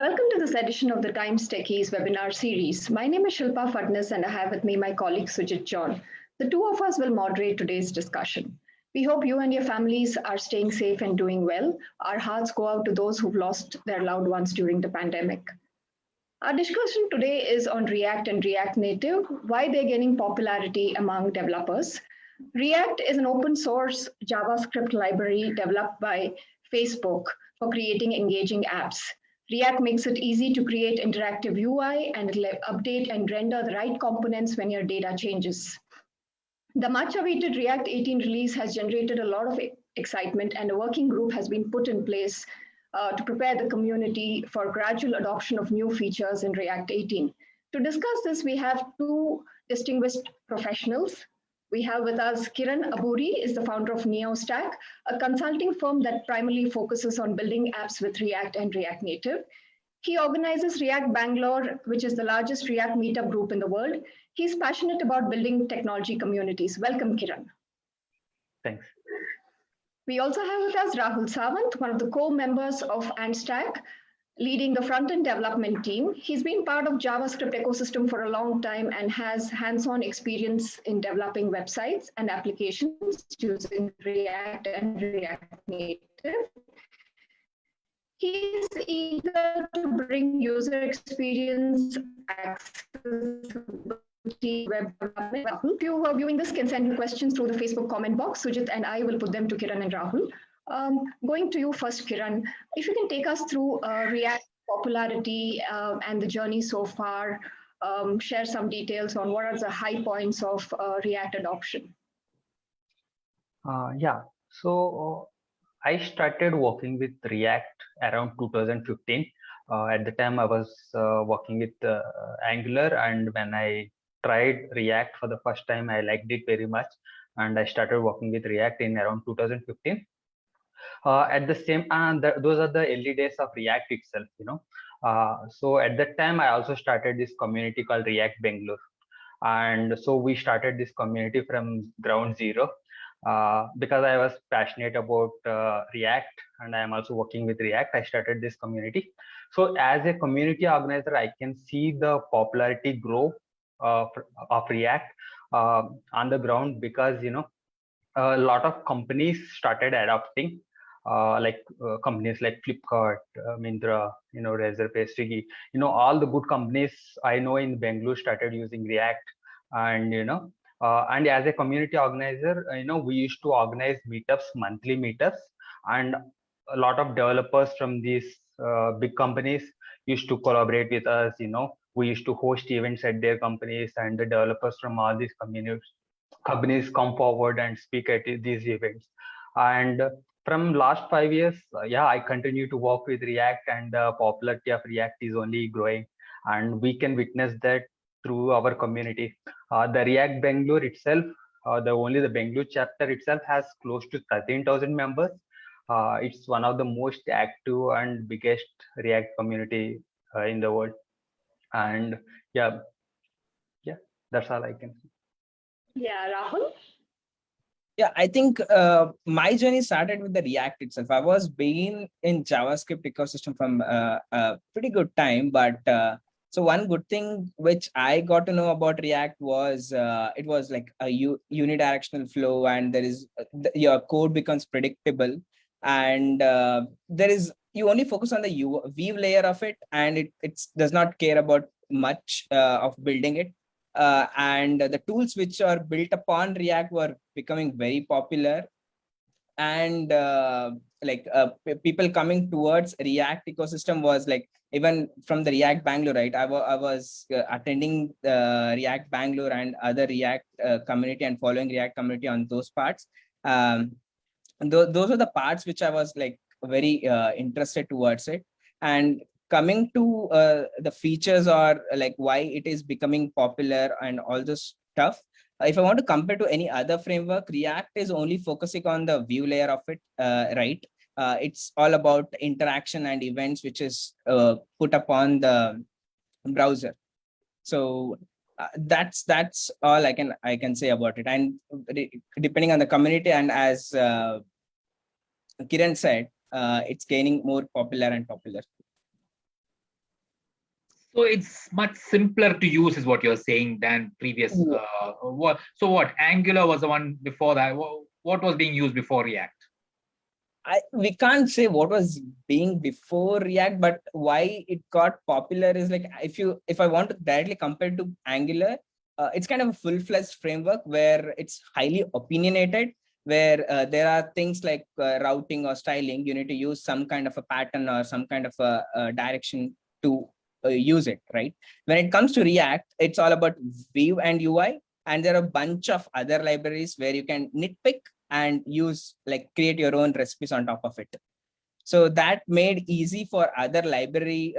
Welcome to this edition of the Times Techies webinar series. My name is Shilpa Fadnis and I have with me my colleague Sujit John. The two of us will moderate today's discussion. We hope you and your families are staying safe and doing well. Our hearts go out to those who've lost their loved ones during the pandemic. Our discussion today is on React and React Native, why they're gaining popularity among developers. React is an open source JavaScript library developed by Facebook for creating engaging apps. React makes it easy to create interactive UI and update and render the right components when your data changes. The much awaited React 18 release has generated a lot of excitement, and a working group has been put in place to prepare the community for gradual adoption of new features in React 18. To discuss this, we have two distinguished professionals. We have with us Kiran Aburi, is the founder of NeoStack, a consulting firm that primarily focuses on building apps with React and React Native. He organizes React Bangalore, which is the largest React meetup group in the world. He's passionate about building technology communities. Welcome, Kiran. Thanks. We also have with us Rahul Sawant, one of the co-members of AntStack, leading the front-end development team. He's been part of JavaScript ecosystem for a long time and has hands-on experience in developing websites and applications using React and React Native. He's eager to bring user experience, accessibility, web development. If you are viewing this, can send you questions through the Facebook comment box. Sujit and I will put them to Kiran and Rahul. Going to you first, Kiran, if you can take us through React popularity and the journey so far, share some details on what are the high points of React adoption. So I started working with React around 2015. At the time I was working with Angular, and when I tried React for the first time, I liked it very much, and I started working with React in around 2015. At the same those are the early days of React itself, so at that time I also started this community called React Bangalore, and so we started this community from ground zero because I was passionate about React, and I am also working with React. I started this community. So as a community organizer, I can see the popularity grow of React on the ground, because a lot of companies started adopting, companies like Flipkart, Myntra, Razorpay, Swiggy, all the good companies I know in Bangalore started using React. And and as a community organizer, we used to organize meetups, monthly meetups, and a lot of developers from these big companies used to collaborate with us. We used to host events at their companies, and the developers from all these companies come forward and speak at these events. And from last 5 years, I continue to work with React, and the popularity of React is only growing, and we can witness that through our community. The React Bangalore itself, the Bangalore chapter itself has close to 13,000 members. It's one of the most active and biggest React community in the world. And yeah, that's all I can say. Yeah, Rahul? Yeah, I think my journey started with the React itself. I was being in JavaScript ecosystem from a pretty good time, but so one good thing which I got to know about React was it was like a unidirectional flow, and there is your code becomes predictable, and you only focus on the view layer of it, and it does not care about much of building it. And the tools which are built upon React were becoming very popular, and people coming towards React ecosystem was like, even from the React Bangalore, right? I was attending the React Bangalore and other React community and following React community on those parts. Those are the parts which I was like very interested towards it. And coming to the features, or like why it is becoming popular and all this stuff, if I want to compare to any other framework, React is only focusing on the view layer of it, right? It's all about interaction and events, which is put upon the browser. So that's all I can say about it. And depending on the community, and as Kiran said, it's gaining more popular and popular. So it's much simpler to use, is what you're saying, than previous. Yeah. What Angular was the one before that? What was being used before React? We can't say what was being before React, but why it got popular is like, if I want to directly compare to Angular, it's kind of a full-fledged framework where it's highly opinionated, where there are things like routing or styling. You need to use some kind of a pattern or some kind of a direction to use it, right? When it comes to React, it's all about Vue and UI, and there are a bunch of other libraries where you can nitpick and use, like, create your own recipes on top of it. So that made easy for other library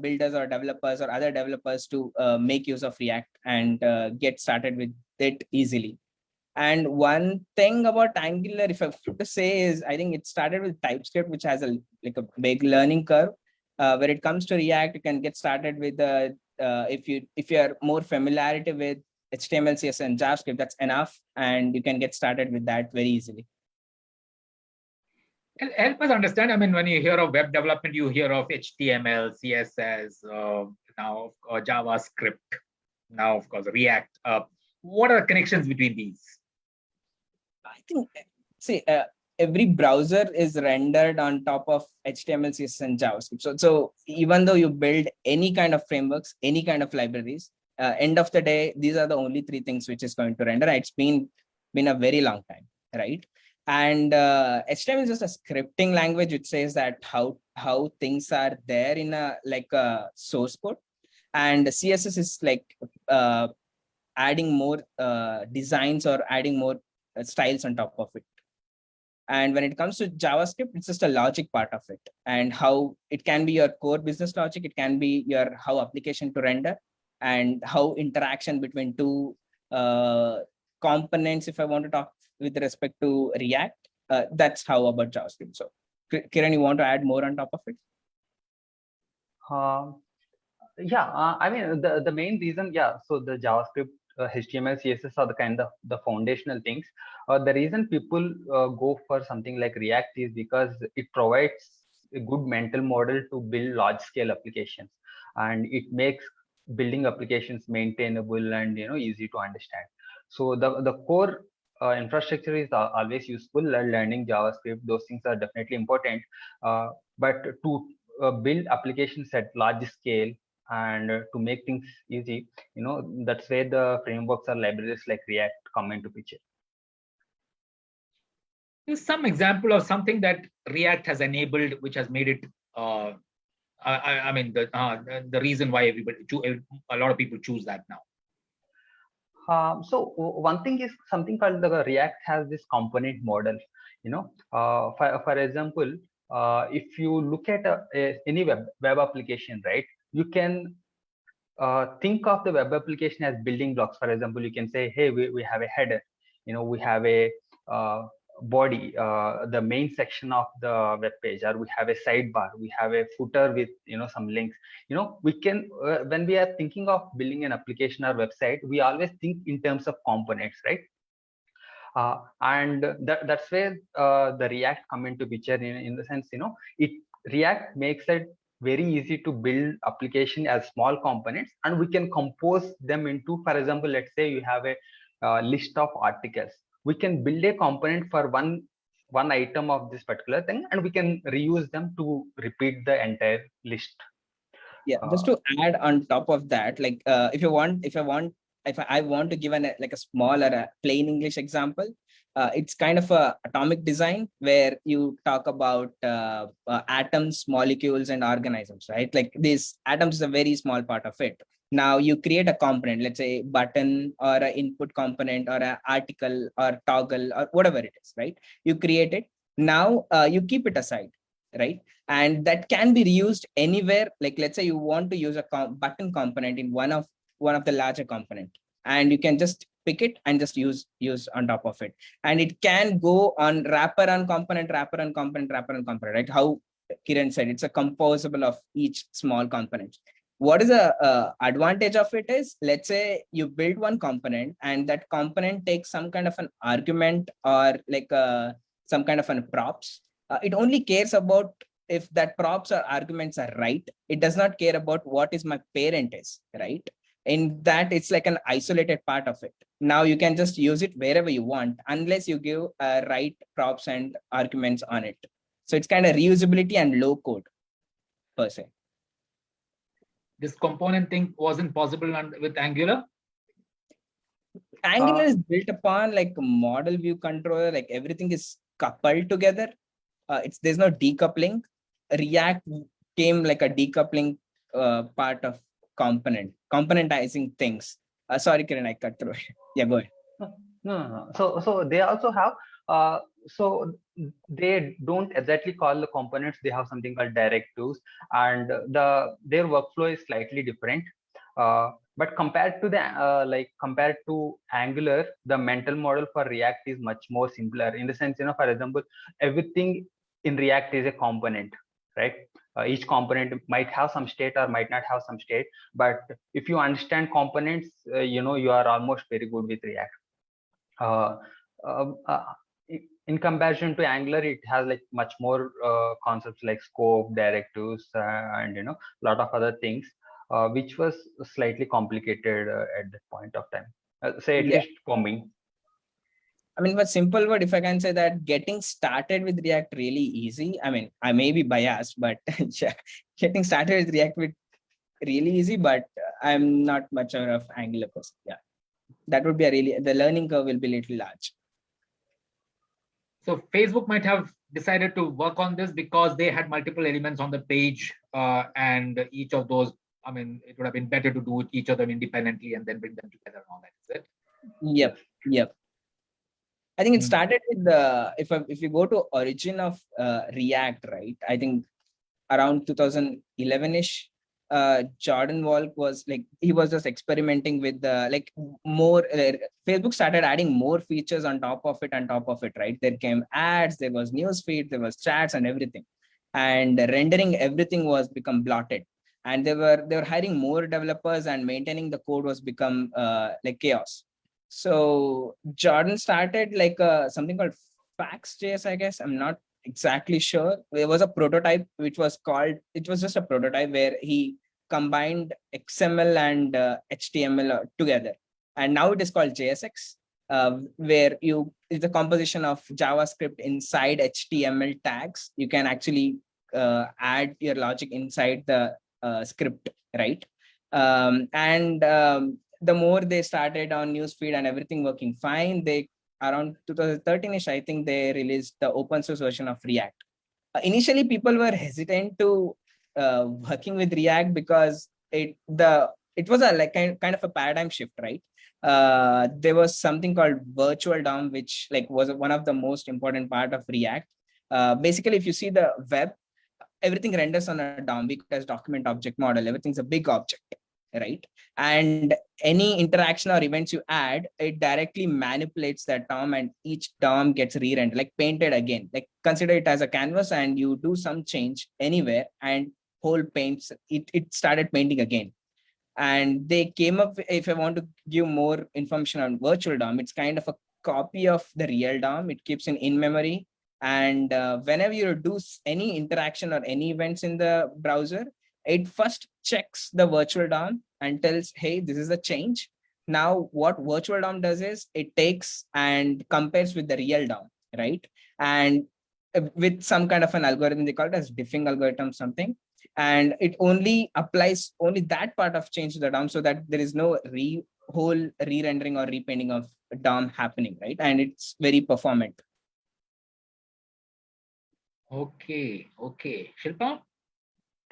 builders or developers or other developers to make use of React and get started with it easily. And one thing about Angular, if I have to say, is I think it started with TypeScript, which has a big learning curve. When it comes to React, you can get started with if you are more familiarity with HTML, CSS, and JavaScript, that's enough, and you can get started with that very easily. Help us understand. I mean, when you hear of web development, you hear of HTML, CSS, now JavaScript, now of course React. What are the connections between these? I think, see, every browser is rendered on top of HTML, CSS, and JavaScript. So even though you build any kind of frameworks, any kind of libraries, end of the day, these are the only three things which is going to render. It's been a very long time, right? And HTML is just a scripting language which says that how things are there in a source code, and CSS is like adding more designs or adding more styles on top of it. And when it comes to JavaScript, it's just a logic part of it, and how it can be your core business logic. It can be your how application to render, and how interaction between two components. If I want to talk with respect to React, that's how about JavaScript. So Kiran, you want to add more on top of it? I mean, the main reason, so the JavaScript, HTML, CSS are the kind of the foundational things. The reason people go for something like React is because it provides a good mental model to build large scale applications, and it makes building applications maintainable and easy to understand. So the core infrastructure is always useful. Learning JavaScript, those things are definitely important, but to build applications at large scale and to make things easy, that's where the frameworks or libraries like React come into picture. Is some example of something that React has enabled, which has made it I mean the reason why a lot of people choose that now? So one thing is something called the React has this component model. For example, if you look at any web application, right, you can think of the web application as building blocks. For example, you can say, hey, we have a header, we have a body, the main section of the web page, or we have a sidebar, we have a footer with some links. We can when we are thinking of building an application or website, we always think in terms of components, right? And that's where the React come into picture, in the sense, React makes it very easy to build application as small components, and we can compose them into, for example, let's say you have a list of articles. We can build a component for one item of this particular thing, and we can reuse them to repeat the entire list. Yeah, just to add on top of that, like if I want to give a small or a plain English example, it's kind of a atomic design where you talk about atoms, molecules, and organisms, right? Like these atoms is a very small part of it. Now you create a component, let's say button or an input component or an article or toggle or whatever it is, right? You create it. Now you keep it aside, right? And that can be reused anywhere. Like let's say you want to use a button component in one of the larger component, and you can just pick it and just use on top of it. And it can go on wrapper on component, right? How Kiran said, it's a composable of each small component. What is the advantage of it is, let's say you build one component and that component takes some kind of an argument or some kind of an props. It only cares about if that props or arguments are right, it does not care about what is my parent is, right? In that, it's like an isolated part of it. Now you can just use it wherever you want, unless you give right props and arguments on it. So it's kind of reusability and low code per se. This component thing wasn't possible with Angular. Angular is built upon like a model view controller, like everything is coupled together. There's no decoupling. React came like a decoupling part of componentizing things. Sorry, Kiran, I cut through. Yeah, go ahead. No. So they also have so they don't exactly call the components. They have something called directives, and their workflow is slightly different. But compared to Angular, the mental model for React is much more simpler in the sense, for example, everything in React is a component, right? Each component might have some state or might not have some state, but if you understand components, you are almost very good with React. Uh, uh, uh, in comparison to Angular, it has like much more concepts like scope, directives, and a lot of other things, which was slightly complicated at that point of time. Say at least for me. I mean, but simple word, if I can say that getting started with React really easy. I mean, I may be biased, but getting started with React with really easy, but I'm not much of Angular person. Yeah, that would be the learning curve will be a little large. So Facebook might have decided to work on this because they had multiple elements on the page, and each of those, I mean, it would have been better to do each of them independently and then bring them together and all that. Is it? Yep. I think it started with the, if you go to origin of React, right? I think around 2011-ish, Jordan Walk was like, he was just experimenting with like more, Facebook started adding more features on top of it, right? There came ads, there was newsfeed, there was chats and everything. And rendering everything was become blotted. And they were hiring more developers and maintaining the code was become like chaos. So Jordan started like something called Fax.js, I guess. I'm not exactly sure. There was a prototype which was called, it was just a prototype where he combined XML and HTML together. And now it is called JSX, where it's a composition of JavaScript inside HTML tags. You can actually add your logic inside the script, right? The more they started on newsfeed and everything working fine, they around 2013ish, I think they released the open source version of React. Initially, people were hesitant to working with React because it was a like kind of a paradigm shift, right? There was something called virtual DOM, which like was one of the most important part of React. Basically, if you see the web, everything renders on a DOM because document object model, everything's a big object, right? And any interaction or events you add, it directly manipulates that DOM and each DOM gets re-rendered, like painted again. Like consider it as a canvas and you do some change anywhere and whole paints, it started painting again. And they came up, if I want to give more information on virtual DOM, it's kind of a copy of the real DOM. It keeps in memory. And whenever you do any interaction or any events in the browser, it first checks the virtual DOM and tells, hey, this is a change. Now, what virtual DOM does is it takes and compares with the real DOM, right? And with some kind of an algorithm, they call it as diffing algorithm something. And it only applies only that part of change to the DOM so that there is no whole re-rendering or repainting of DOM happening, right? And it's very performant. Okay. Shilpa?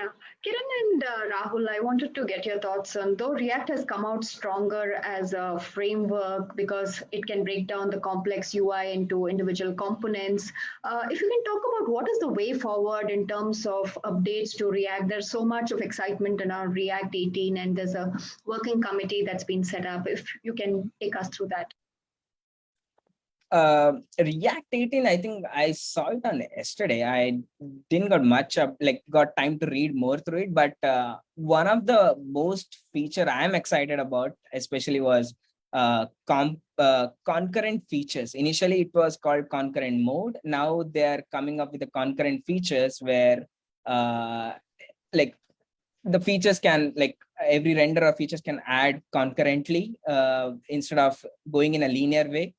Yeah. Kiran and Rahul, I wanted to get your thoughts on, though React has come out stronger as a framework because it can break down the complex UI into individual components. If you can talk about what is the way forward in terms of updates to React, there's so much of excitement around React 18 and there's a working committee that's been set up. If you can take us through that. React 18, I think I saw it on yesterday. I didn't got time to read more through it, but one of the most feature I'm excited about, especially was concurrent features. Initially, it was called concurrent mode. Now they're coming up with the concurrent features where like the features can, like every render of features can add concurrently instead of going in a linear way.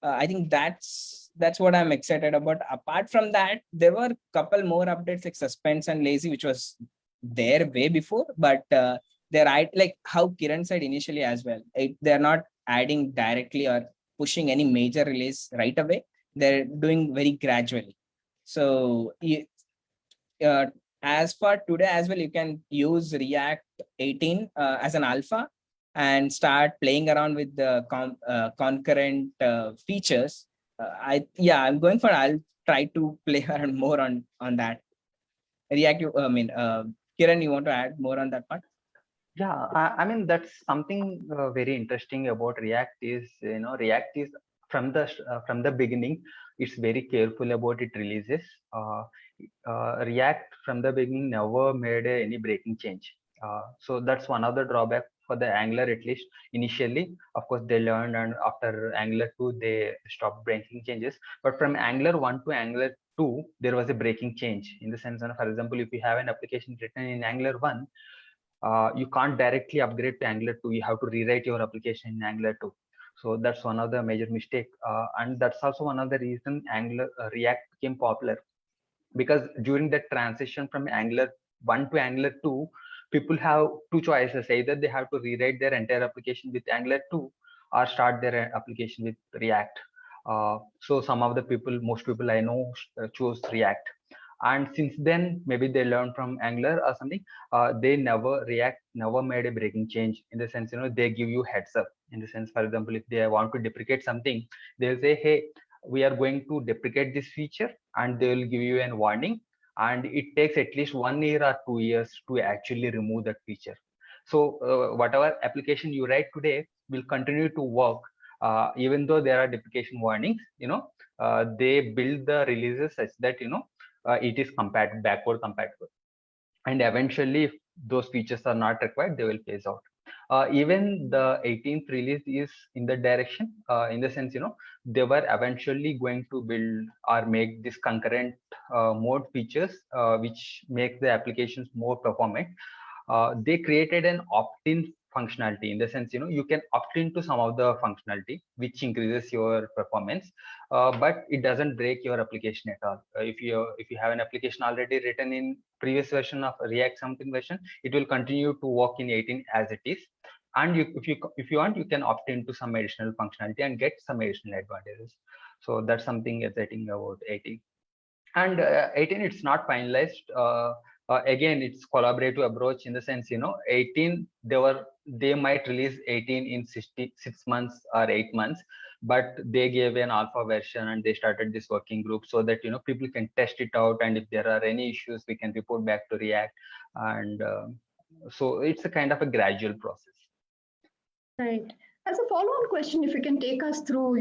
I think that's what I'm excited about. Apart from that, there were a couple more updates like suspense and lazy, which was there way before, but they're like how Kiran said initially as well. They're not adding directly or pushing any major release right away. They're doing very gradually. So uh, as for today as well, you can use React 18 as an alpha and start playing around with the concurrent features. I'm going for. I'll try to play around more on that. React. Kiran, you want to add more on that part? Yeah, I mean that's something very interesting about React is, React is from the beginning, it's very careful about its releases. Uh, React from the beginning never made any breaking change. So that's one of the drawback for the Angular, at least initially. Of course, they learned, and after Angular 2, they stopped breaking changes. But from Angular 1 to Angular 2, there was a breaking change in the sense that, for example, if you have an application written in Angular 1, you can't directly upgrade to Angular 2. You have to rewrite your application in Angular 2. So that's one of the major mistake, and that's also one of the reason Angular React became popular, because during the transition from Angular 1 to Angular 2, people have two choices: either they have to rewrite their entire application with Angular 2, or start their application with React. So some of the people, most people I know, chose React, and since then maybe they learned from Angular or something. They React never made a breaking change, in the sense, they give you heads up. In the sense, for example, if they want to deprecate something, they'll say, hey, we are going to deprecate this feature, and they will give you a warning, and it takes at least 1 year or 2 years to actually remove that feature. So whatever application you write today will continue to work, even though there are deprecation warnings. They build the releases such that, it is backward compatible, and eventually if those features are not required, they will phase out. Even the 18th release is in the direction, in the sense, they were eventually going to build or make this concurrent mode features, which make the applications more performant. They created an opt-in functionality, in the sense, you can opt into some of the functionality which increases your performance, but it doesn't break your application at all. If you have an application already written in previous version of React something version, it will continue to work in 18 as it is. And if you want, you can opt into some additional functionality and get some additional advantages. So that's something exciting about 18. And 18, it's not finalized. Again, it's collaborative approach, in the sense, 18, they might release 18 in 6 months or 8 months, but they gave an alpha version and they started this working group so that, people can test it out, and if there are any issues, we can report back to React. And so it's a kind of a gradual process. Right. As a follow-on question, if you can take us through,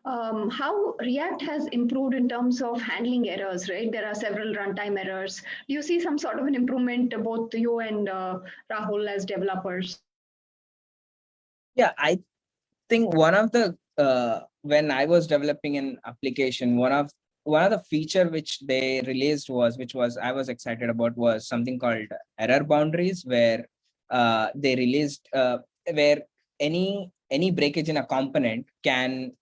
how React has improved in terms of handling errors, right? There are several runtime errors. Do you see some sort of an improvement, both you and Rahul as developers? Yeah, I think one of the when I was developing an application, one of the feature which they released which I was excited about, was something called error boundaries, where they released where any breakage in a component can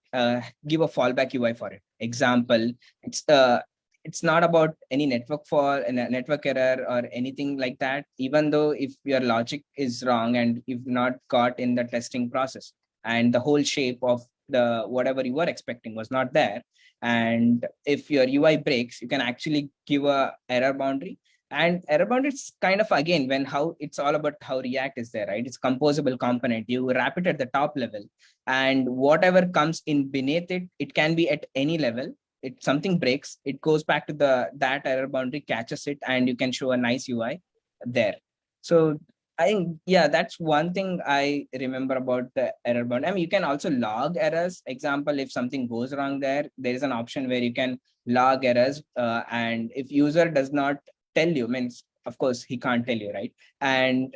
give a fallback UI for it. Example, it's not about any network network error or anything like that, even though if your logic is wrong and you've not got in the testing process, and the whole shape of the whatever you were expecting was not there, and if your UI breaks, you can actually give a error boundary. And error boundary is kind of, again, how it's all about how React is there, right? It's composable component. You wrap it at the top level, and whatever comes in beneath it, it can be at any level. If something breaks, it goes back to that error boundary, catches it, and you can show a nice UI there. So I think, yeah, that's one thing I remember about the error boundary. I mean, you can also log errors. Example, if something goes wrong there is an option where you can log errors, and if user does not tell you, means of course he can't tell you, right? And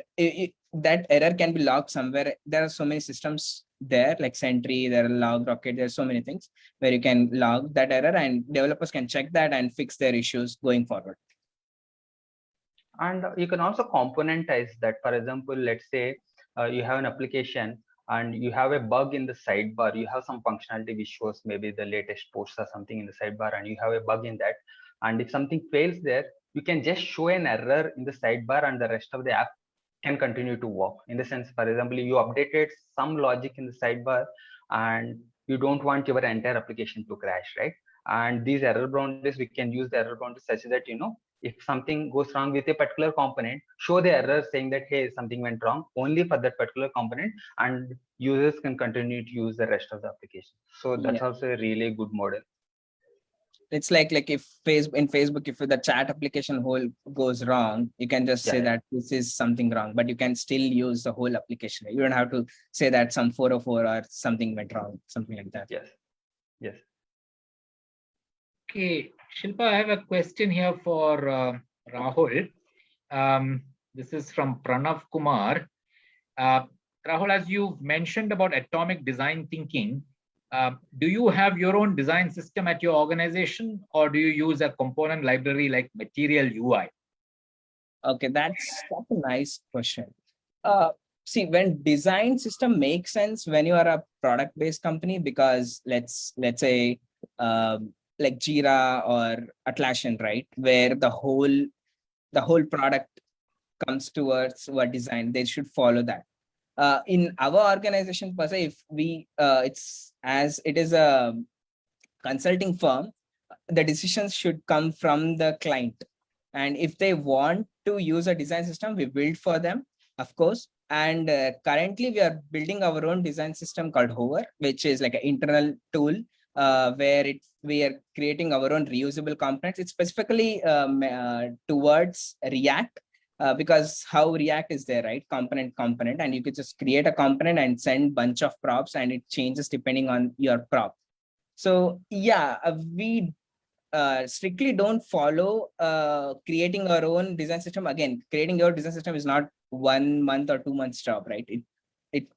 that error can be logged somewhere. There are so many systems there, like Sentry, there are LogRocket, there's so many things where you can log that error, and developers can check that and fix their issues going forward. And you can also componentize that. For example, let's say you have an application and you have a bug in the sidebar. You have some functionality which shows maybe the latest posts or something in the sidebar, and you have a bug in that. And if something fails there, you can just show an error in the sidebar, and the rest of the app can continue to work. In the sense, for example, you updated some logic in the sidebar, and you don't want your entire application to crash, right? And these error boundaries, we can use the error boundaries such that, if something goes wrong with a particular component, show the error saying that, hey, something went wrong only for that particular component, and users can continue to use the rest of the application. So that's Yeah. also a really good model. It's like if Facebook, if the chat application whole goes wrong, you can just say Yeah. that this is something wrong, but you can still use the whole application. You don't have to say that some 404 or something went wrong, something like that. Yes. Okay, Shilpa, I have a question here for Rahul. This is from Pranav Kumar. Rahul, as you've mentioned about atomic design thinking, do you have your own design system at your organization, or do you use a component library like Material UI? Okay, that's a nice question. See, when design system makes sense when you are a product-based company, because let's say like Jira or Atlassian, right, where the whole product comes towards what design, they should follow that. In our organization per se, if we it's as it is a consulting firm, the decisions should come from the client, and if they want to use a design system, we build for them, of course. And currently we are building our own design system called Hover, which is like an internal tool where we are creating our own reusable components. It's specifically towards React, because how React is there, right? Component, and you could just create a component and send bunch of props, and it changes depending on your prop. So yeah, we strictly don't follow creating our own design system. Again, creating your design system is not 1 month or 2 months job, right? It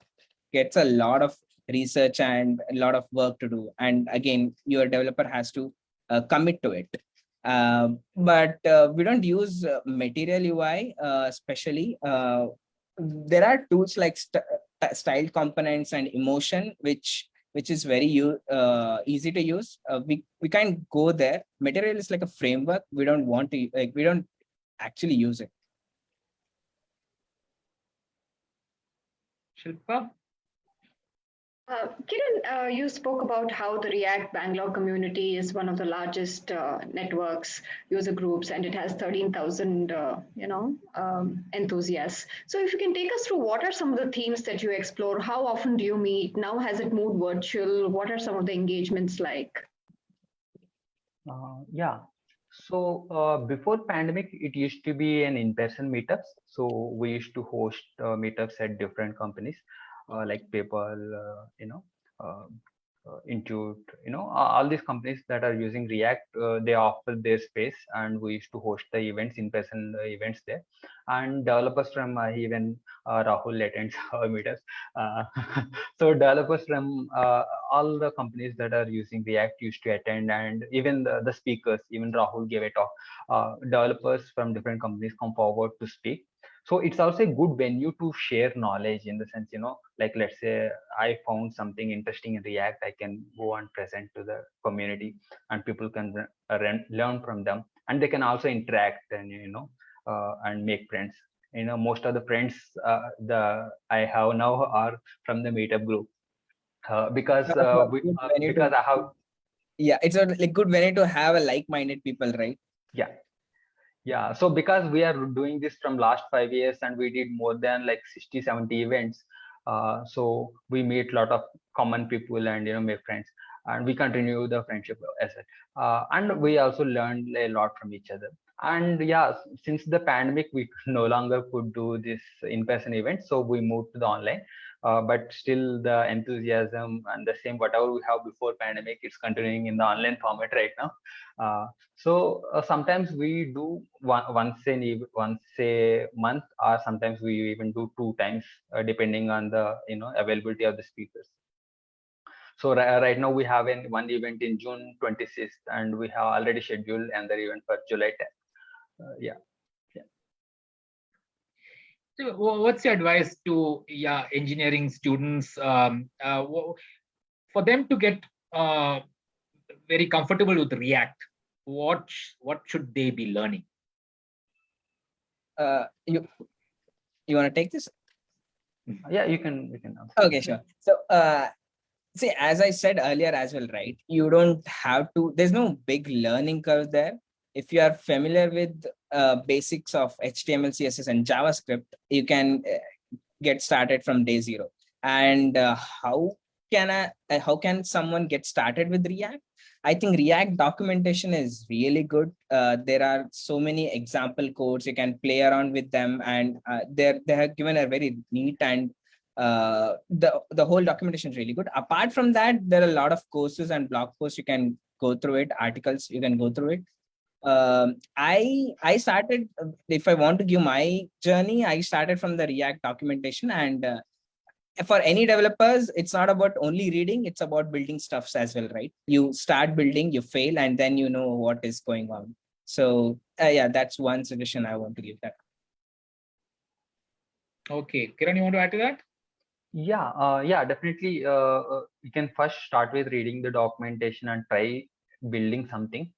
gets a lot of research and a lot of work to do, and again, your developer has to commit to it. But we don't use Material UI especially. There are tools like style components and emotion, which is very easy to use. We can't go there. Material is like a framework. We don't want to, like, we don't actually use it. Shilpa? Kiran, you spoke about how the React Bangalore community is one of the largest networks, user groups, and it has 13,000, enthusiasts. So if you can take us through what are some of the themes that you explore? How often do you meet? Now has it moved virtual? What are some of the engagements like? Yeah. So before pandemic, it used to be an in-person meetups. So we used to host meetups at different companies like PayPal, uh, Intuit, all these companies that are using React, they offer their space, and we used to host the events, in-person events there. And developers from even Rahul attends our meetups. Uh, so developers from all the companies that are using React used to attend, and even the speakers, even Rahul gave a talk. Developers from different companies come forward to speak. So it's also a good venue to share knowledge, in the sense, like, let's say I found something interesting in React, I can go and present to the community, and people can learn from them, and they can also interact, and and make friends. Most of the friends I have now are from the meetup group, because because I have. Yeah, it's a like good venue to have a like-minded people, right? Yeah, so because we are doing this from last 5 years, and we did more than like 60, 70 events, so we meet a lot of common people, and make friends, and we continue the friendship as well. And we also learned a lot from each other. And yeah, since the pandemic, we no longer could do this in-person event, so we moved to the online. But still, the enthusiasm and the same whatever we have before pandemic, it's continuing in the online format right now. So sometimes we do once a month, or sometimes we even do 2 times, depending on the availability of the speakers. So right now we have one event in June 26th, and we have already scheduled another event for July 10th. Yeah. So what's your advice to engineering students for them to get very comfortable with React? What should they be learning? You want to take this? Yeah, you can answer. Okay, sure. So see, as I said earlier as well, right? You don't have to, there's no big learning curve there. If you are familiar with basics of HTML, CSS, and JavaScript, you can get started from day zero. And how can someone get started with React? I think React documentation is really good. There are so many example codes, you can play around with them, and they have given a very neat and the whole documentation is really good. Apart from that, there are a lot of courses and blog posts you can go through it, articles you can go through it. I started, if I want to give my journey, I started from the React documentation, and for any developers, it's not about only reading, it's about building stuffs as well, right? You start building, you fail, and then you know what is going on. So yeah, that's one suggestion I want to give that. Okay, Kiran, you want to add to that? Yeah, definitely. You can first start with reading the documentation and try building something.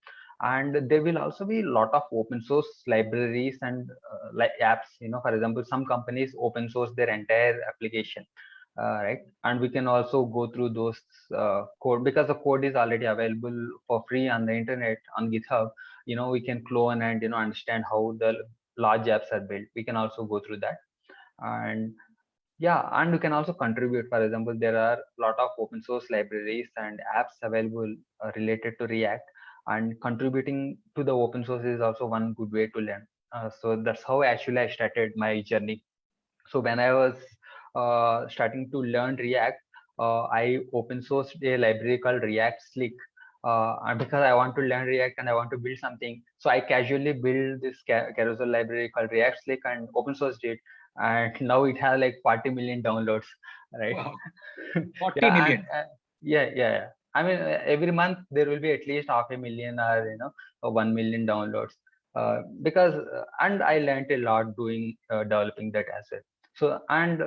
And there will also be a lot of open source libraries and like apps. For example, some companies open source their entire application, right? And we can also go through those code, because the code is already available for free on the internet on GitHub. We can clone and understand how the large apps are built. We can also go through that. And yeah, and you can also contribute. For example, there are a lot of open source libraries and apps available related to React, and contributing to the open source is also one good way to learn. So that's how actually I started my journey. So when I was starting to learn React, I open sourced a library called React Slick. And because I want to learn React and I want to build something, so I casually build this carousel library called React Slick and open sourced it. And now it has like 40 million downloads, right? Wow. 40 Yeah, million. yeah. I mean, every month there will be at least 500,000 or 1 million downloads. And I learned a lot doing developing that as well. So, and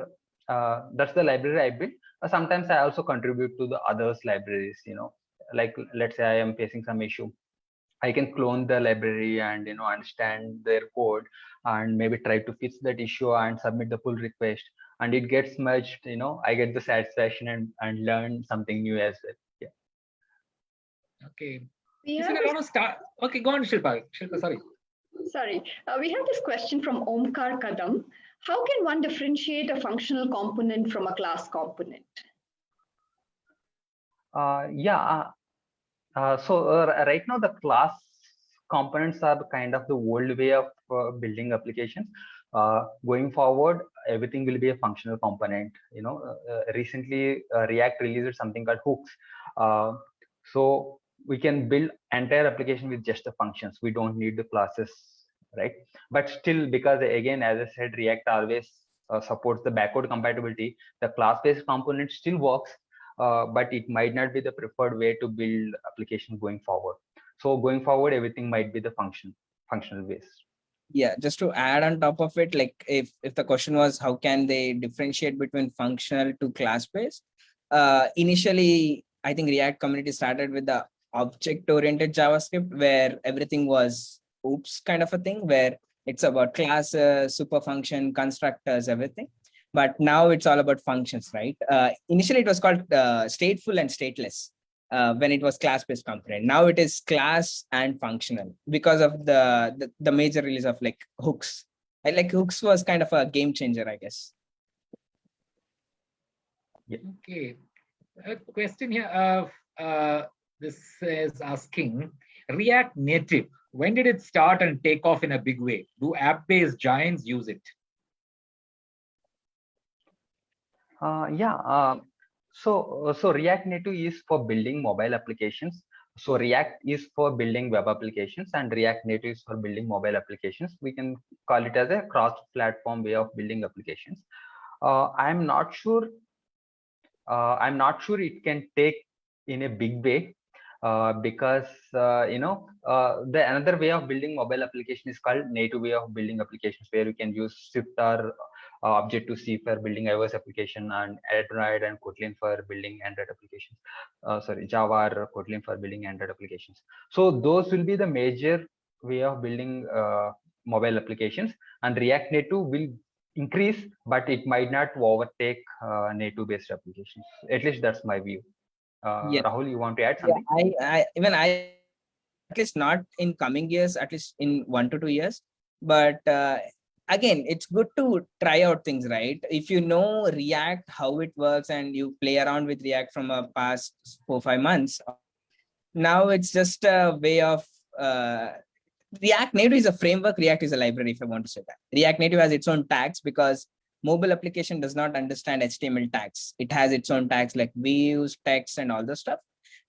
that's the library I built. Sometimes I also contribute to the others libraries. Like let's say I am facing some issue, I can clone the library and understand their code and maybe try to fix that issue and submit the pull request, and it gets merged. I get the satisfaction and learn something new as well. Yeah. Okay. We You have said a lot of start. Okay, go on, Shilpa. Shilpa, sorry. Sorry, we have this question from Omkar Kadam. How can one differentiate a functional component from a class component? Yeah. So right now the class components are kind of the old way of building applications. Going forward, everything will be a functional component. Recently React released something called hooks. So we can build entire application with just the functions. We don't need the classes, right? But still, because again, as I said, React always supports the backward compatibility. The class-based component still works, but it might not be the preferred way to build application going forward. So going forward, everything might be the functional based. Yeah, just to add on top of it, like if the question was how can they differentiate between functional to class based, initially I think React community started with the object oriented JavaScript, where everything was oops kind of a thing, where it's about classes, super function, constructors, everything. But now it's all about functions, right? Initially it was called stateful and stateless when it was class-based component. Now it is class and functional because of the major release of like hooks. And like hooks was kind of a game changer, I guess. Yeah. Okay. A question here. This is asking React Native. When did it start and take off in a big way? Do app-based giants use it? Yeah. So React Native is for building mobile applications. So React is for building web applications, and React Native is for building mobile applications. We can call it as a cross-platform way of building applications. I'm not sure. I'm not sure it can take in a big way, because the another way of building mobile application is called native way of building applications, where you can use Swift or Objective-C for building iOS application, and Android and Kotlin for building Android applications. Java or Kotlin for building Android applications. So those will be the major way of building mobile applications, and React Native will increase, but it might not overtake native-based applications. At least that's my view. Yeah. Rahul, you want to add Yeah, something? I at least not in coming years, at least in 1 to 2 years. But again, it's good to try out things, right? If you know React, how it works, and you play around with React from a past 4-5 months, now it's just a way of React Native is a framework, React is a library, if I want to say that. React Native has its own tags because mobile application does not understand HTML tags. It has its own tags like views, text, and all the stuff.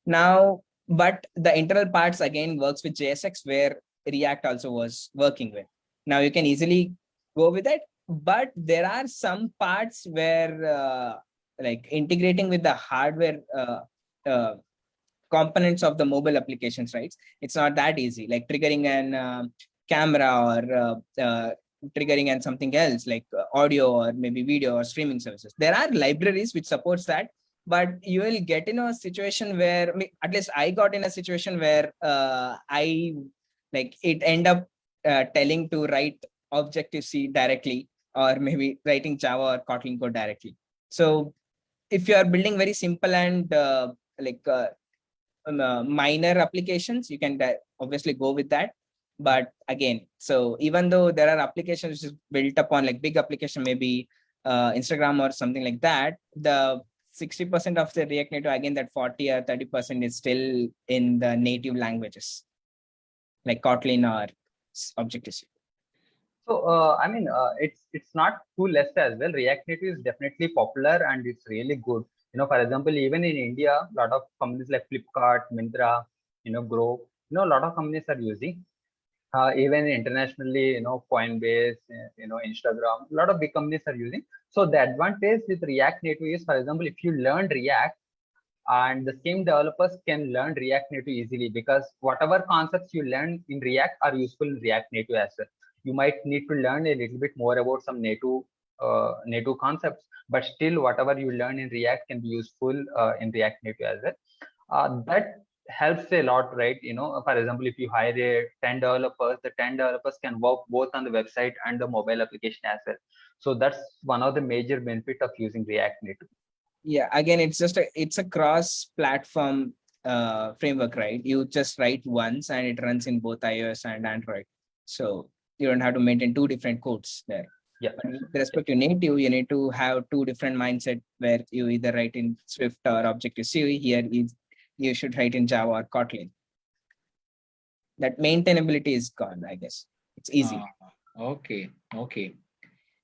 Now, but the internal parts again works with JSX, where React also was working with. Now you can easily go with it, but there are some parts where like integrating with the hardware components of the mobile applications, right? It's not that easy, like triggering an camera or triggering and something else like audio or maybe video or streaming services. There are libraries which supports that, but you will get in a situation where, at least I got in a situation where I like it end up telling to write Objective-C directly, or maybe writing Java or Kotlin code directly. So if you are building very simple and minor applications, you can obviously go with that. But again, so even though there are applications which is built upon like big application, maybe Instagram or something like that, the 60% of the React Native, again, that 40 or 30% is still in the native languages like Kotlin or Objective-C. So it's not too less as well. React Native is definitely popular and it's really good. For example, even in India, a lot of companies like Flipkart, Myntra, Groww, a lot of companies are using. Even internationally, Coinbase, Instagram, a lot of big companies are using. So the advantage with React Native is, for example, if you learn React, and the same developers can learn React Native easily, because whatever concepts you learn in React are useful in React Native as well. You might need to learn a little bit more about some native concepts, but still whatever you learn in React can be useful in React Native as well. That helps a lot, right? For example, if you hire 10 developers, the 10 developers can work both on the website and the mobile application as well. So that's one of the major benefit of using React Native. Yeah, again, it's a cross-platform framework, right? You just write once and it runs in both iOS and Android. So you don't have to maintain two different codes there. Yeah. But with respect to native, you need to have two different mindset where you either write in Swift or Objective-C. Here you should write in Java or Kotlin. That maintainability is gone, I guess. It's easy. Okay.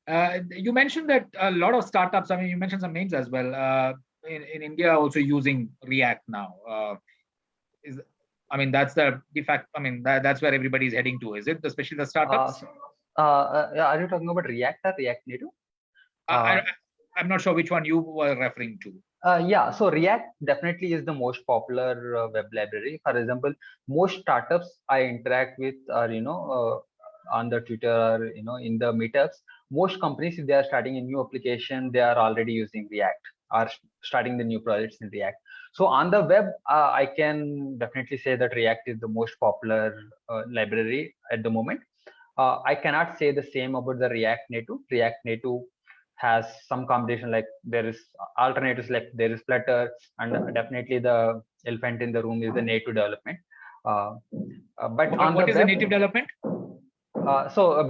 You mentioned that a lot of startups, you mentioned some names as well, in India also using React now. That's the de facto, that's where everybody is heading to, is it? Especially the startups? Are you talking about React or React Native? I'm not sure which one you were referring to. Yeah, so React definitely is the most popular web library. For example, most startups I interact with are, on the Twitter or, in the meetups, most companies, if they are starting a new application, they are already using React or starting the new projects in React. So on the web, I can definitely say that React is the most popular library at the moment. I cannot say the same about the React Native. React Native has some competition, like there is alternatives, like there is Flutter, and definitely the elephant in the room is the native development. But on what the is web, the native development?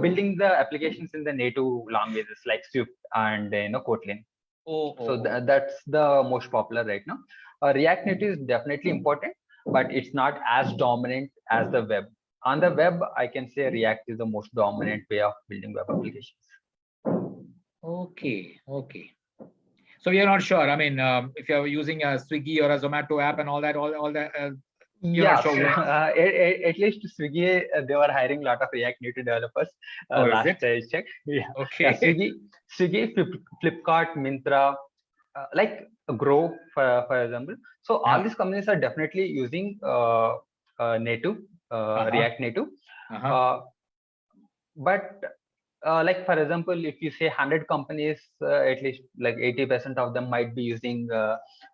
Building the applications in the native languages like Swift and Kotlin. So that's the most popular right now. React Native is definitely important, but it's not as dominant as the web. On the web, I can say React is the most dominant way of building web applications. Okay. So we are not sure. If you're using a Swiggy or a Zomato app and all that. Yeah, sure. At least Swiggy, they were hiring a lot of React Native developers. Last I checked. Yeah. Okay. Yeah, Swiggy, Flipkart, Myntra, like Groww, for example. So all these companies are definitely using native, React Native. But like for example, if you say 100 companies, at least like 80% of them might be using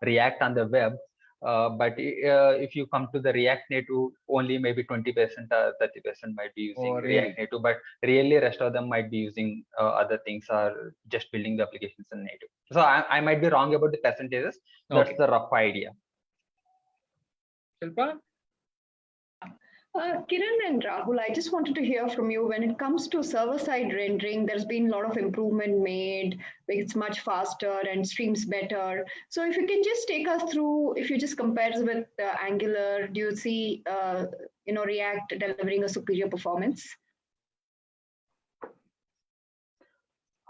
React on the web. But if you come to the React Native, only maybe 20% or 30% might be using Oh, React really? Native, but really rest of them might be using other things or just building the applications in native. So I might be wrong about the percentages. That's Okay. the rough idea. Shilpa? Kiran and Rahul, I just wanted to hear from you. When it comes to server-side rendering, there's been a lot of improvement made. It's much faster and streams better. So if you can just take us through, if you just compare with Angular, do you see, React delivering a superior performance?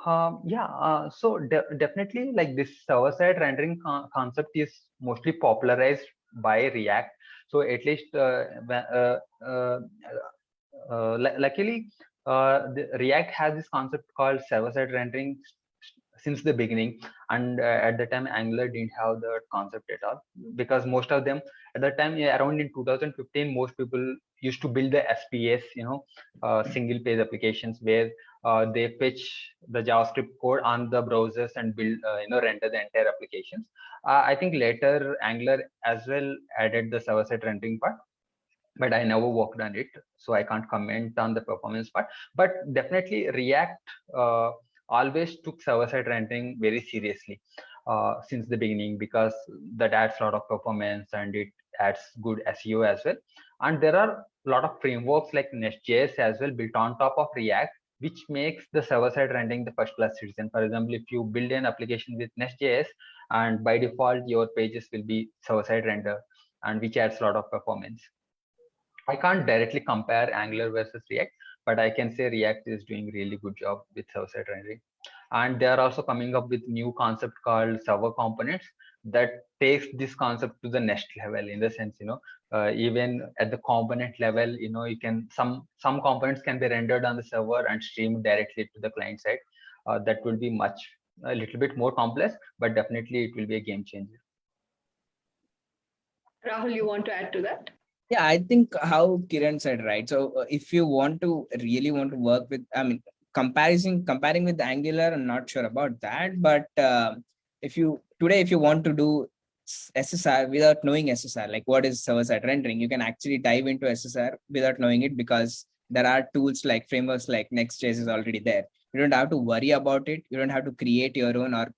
So definitely, like this server-side rendering concept is mostly popularized by React. So at least, luckily, the React has this concept called server-side rendering since the beginning, and at the time Angular didn't have the concept at all, because most of them at the time, yeah, around in 2015, most people used to build the SPS, single page applications where they fetch the JavaScript code on the browsers and build, render the entire applications. I think later Angular as well added the server-side rendering part, but I never worked on it, so I can't comment on the performance part. But definitely React always took server-side rendering very seriously since the beginning, because that adds a lot of performance and it adds good SEO as well. And there are a lot of frameworks like Nest.js as well built on top of React, which makes the server-side rendering the first-class citizen. For example, if you build an application with Nest.js, and by default your pages will be server-side render, and which adds a lot of performance. I can't directly compare Angular versus React, but I can say React is doing really good job with server-side rendering. And they are also coming up with new concept called server components that takes this concept to the next level, in the sense, even at the component level, you can, some components can be rendered on the server and streamed directly to the client side. That will be a little bit more complex, but definitely it will be a game changer. Rahul, you want to add to that? Yeah, I think how Kiran said, right? So if you really want to work with, I mean, comparing with Angular, I'm not sure about that. But if you want to do SSR without knowing SSR, like what is server-side rendering, you can actually dive into SSR without knowing it, because there are tools like frameworks like Next.js is already there. You don't have to worry about it. You don't have to create your own or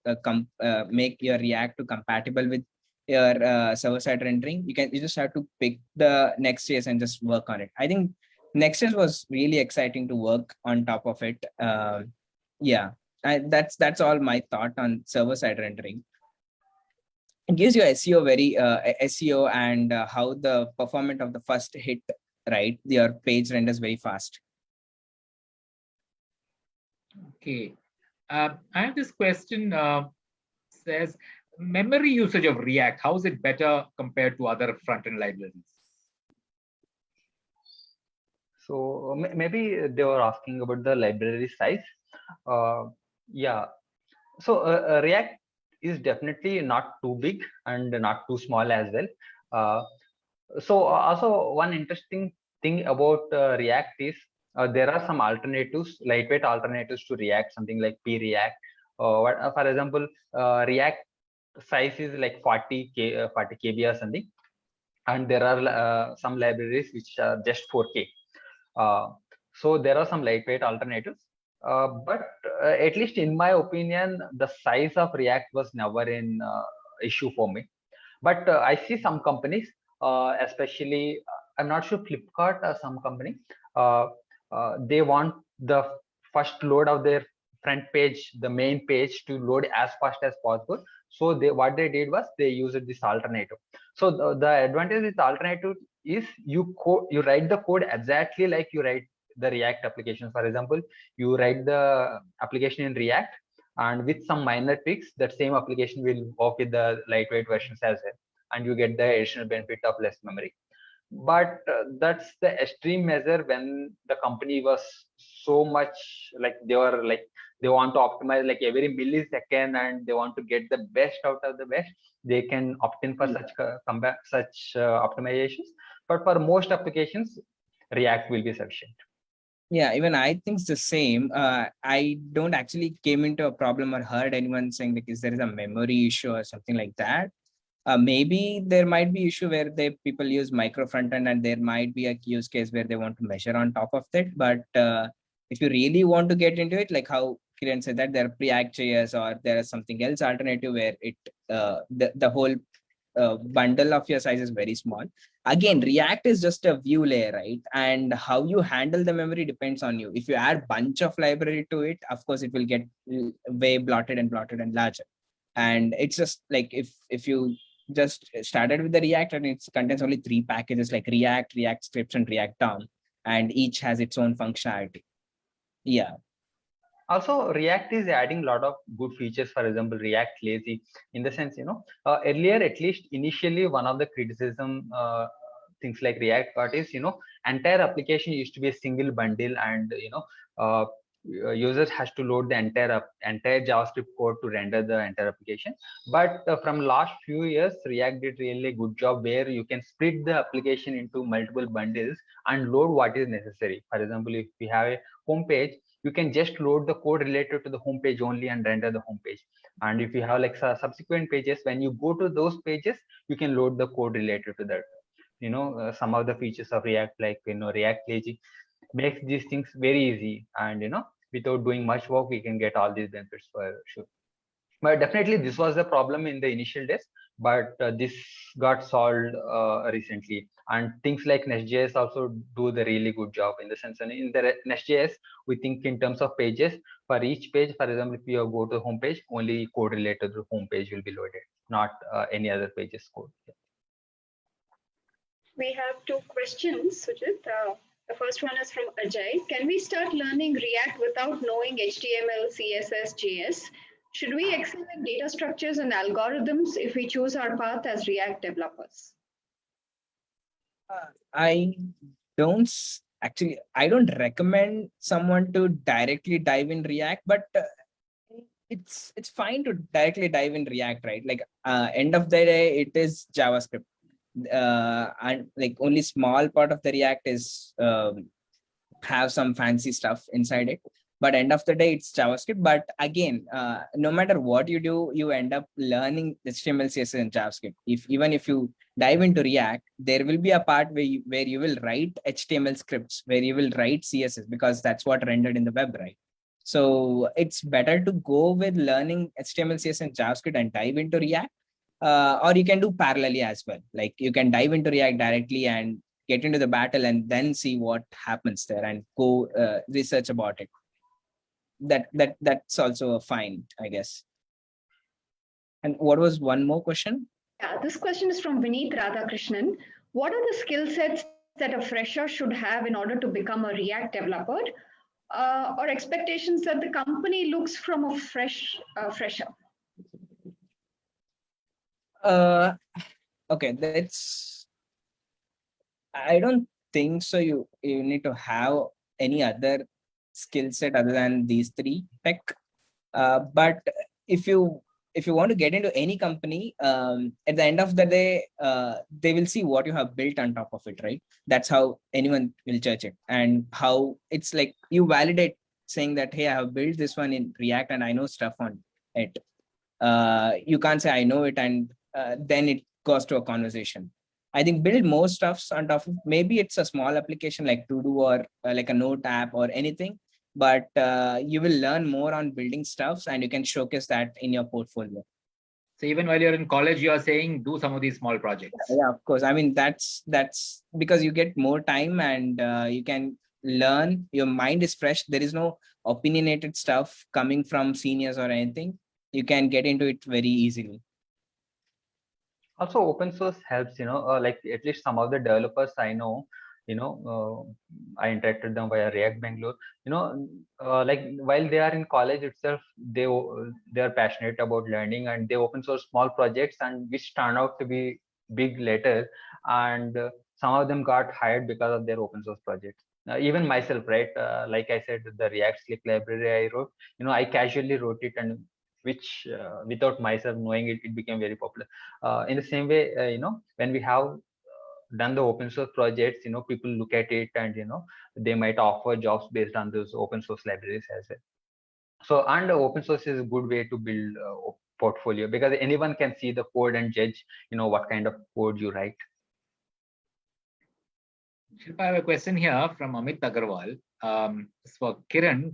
make your React to compatible with your server-side rendering. You just have to pick the Next.js and just work on it. I think Next.js was really exciting to work on top of it. Yeah, that's all my thought on server-side rendering. It gives you SEO and how the performance of the first hit, right? Your page renders very fast. Okay. I have this question, says, memory usage of React, how is it better compared to other front-end libraries? So maybe they were asking about the library size. Yeah. So React is definitely not too big and not too small as well. So also one interesting thing about React is there are some alternatives, lightweight alternatives to React, something like Preact. For example, React size is like 40 KB or something, and there are some libraries which are just 4K. So there are some lightweight alternatives, but at least in my opinion, the size of React was never an issue for me. But I see some companies, especially I'm not sure Flipkart or some company, they want the first load of their front page, the main page, to load as fast as possible. So what they did was they used this alternative. So the advantage with the alternative is you write the code exactly like you write the React application. For example, you write the application in React, and with some minor tweaks, that same application will work with the lightweight versions as well, and you get the additional benefit of less memory. But that's the extreme measure when the company was so much like they want to optimize like every millisecond, and they want to get the best out of the best. They can opt in for such optimizations, but for most applications React will be sufficient. Yeah, even I think it's the same. I don't actually came into a problem or heard anyone saying like, is there is a memory issue or something like that. Maybe there might be issue where people use micro front end and there might be a use case where they want to measure on top of that. But if you really want to get into it, like how Kiran said that there are Preact.js or there is something else alternative where the whole bundle of your size is very small. Again, React is just a view layer, right? And how you handle the memory depends on you. If you add bunch of library to it, of course, it will get way blotted and larger. And it's just like if you just started with the React and it contains only 3 packages like React scripts, and React DOM, and each has its own functionality. Yeah. Also, React is adding a lot of good features. For example, React Lazy, in the sense, earlier, at least initially, one of the criticism things like React got is, entire application used to be a single bundle, and users has to load the entire JavaScript code to render the entire application. But from last few years, React did really a good job where you can split the application into multiple bundles and load what is necessary. For example, if we have a home page, you can just load the code related to the home page only and render the home page. And if you have like subsequent pages, when you go to those pages, you can load the code related to that. Some of the features of React, like React Lazy, makes these things very easy, and without doing much work, we can get all these benefits for sure. But definitely, this was the problem in the initial days, but this got solved recently. And things like Nest.js also do the really good job, in the sense, and in the Nest.js, we think in terms of pages. For each page, for example, if you go to the home page, only code related to the home page will be loaded, not any other pages code. We have two questions, Sujit. The first one is from Ajay. Can we start learning React without knowing HTML, CSS, JS? Should we excel in data structures and algorithms if we choose our path as React developers? I don't actually, I don't recommend someone to directly dive in React, but it's fine to directly dive in React, right? Like end of the day, it is JavaScript. And like only small part of the React is have some fancy stuff inside it, but end of the day it's JavaScript. But again, no matter what you do, you end up learning HTML, CSS, and JavaScript. Even if you dive into React, there will be a part where you will write HTML scripts, where you will write CSS, because that's what rendered in the web, right? So it's better to go with learning HTML, CSS, and JavaScript and dive into React. Or you can do parallelly as well. Like you can dive into React directly and get into the battle and then see what happens there and go research about it. That's also fine, I guess. And what was one more question? Yeah, this question is from Vineet Radhakrishnan. What are the skill sets that a fresher should have in order to become a React developer? Or expectations that the company looks from a fresher? Okay, I don't think so. You need to have any other skill set other than these three tech. But if you want to get into any company, at the end of the day, they will see what you have built on top of it, right? That's how anyone will judge it, and how it's like you validate saying that, hey, I have built this one in React and I know stuff on it. You can't say I know it and then it goes to a conversation. I think build more stuffs on top of, maybe it's a small application like To Do or like a note app or anything, but you will learn more on building stuffs and you can showcase that in your portfolio. So even while you're in college, you are saying do some of these small projects. Yeah, of course. I mean, that's because you get more time and you can learn. Your mind is fresh. There is no opinionated stuff coming from seniors or anything. You can get into it very easily. Also, open source helps, like at least some of the developers I know, I interacted them via React Bangalore, like while they are in college itself, they are passionate about learning, and they open source small projects, and which turn out to be big later. And some of them got hired because of their open source projects. Even myself, right? Like I said, the React Slick library I wrote, I casually wrote it, and which without myself knowing it, it became very popular. In the same way, when we have done the open source projects, people look at it and, they might offer jobs based on those open source libraries as well. So, and open source is a good way to build a portfolio because anyone can see the code and judge, what kind of code you write. Shilpa, I have a question here from Amit Agarwal. It's for Kiran.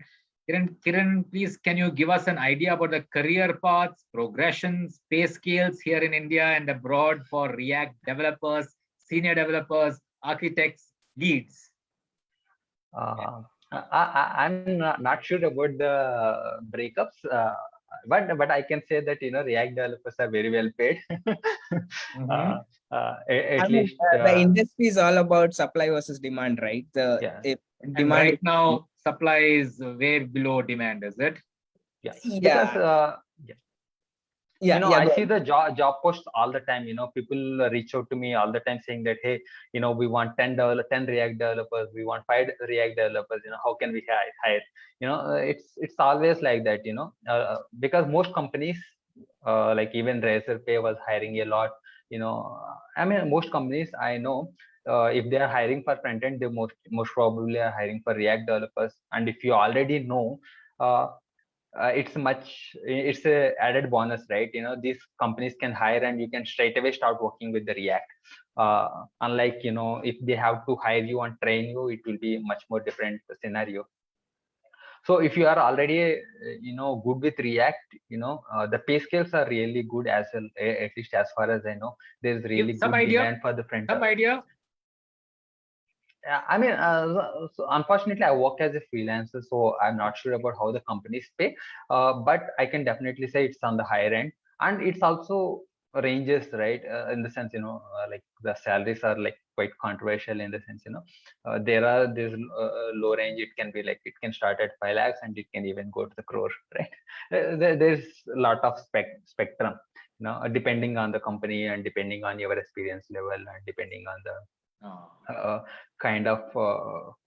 Kiran, please, can you give us an idea about the career paths, progressions, pay scales here in India and abroad for React developers, senior developers, architects, leads? I'm not sure about the breakups, but I can say that React developers are very well paid. At least the industry is all about supply versus demand, right? Demand right now, supply is way below demand, is it? Yeah. Because I see the job posts all the time. People reach out to me all the time saying that, hey, we want 10 React developers, we want 5 React developers. How can we hire? It's always like that. Because most companies, like even Razorpay was hiring a lot. Most companies I know, if they are hiring for front end, they most probably are hiring for React developers. And if you already know, it's a added bonus, right? These companies can hire and you can straight away start working with the React. Unlike, if they have to hire you and train you, it will be much more different scenario. So if you are already, good with React, the pay scales are really good as well, at least as far as I know. There's really good demand for the front end. Some idea? So unfortunately, I work as a freelancer, so I'm not sure about how the companies pay. But I can definitely say it's on the higher end, and it's also ranges, right? In the sense, like the salaries are like quite controversial in the sense, there's low range. It can be like it can start at 5 lakhs and it can even go to the crore, right? There's a lot of spectrum, depending on the company and depending on your experience level and depending on the kind of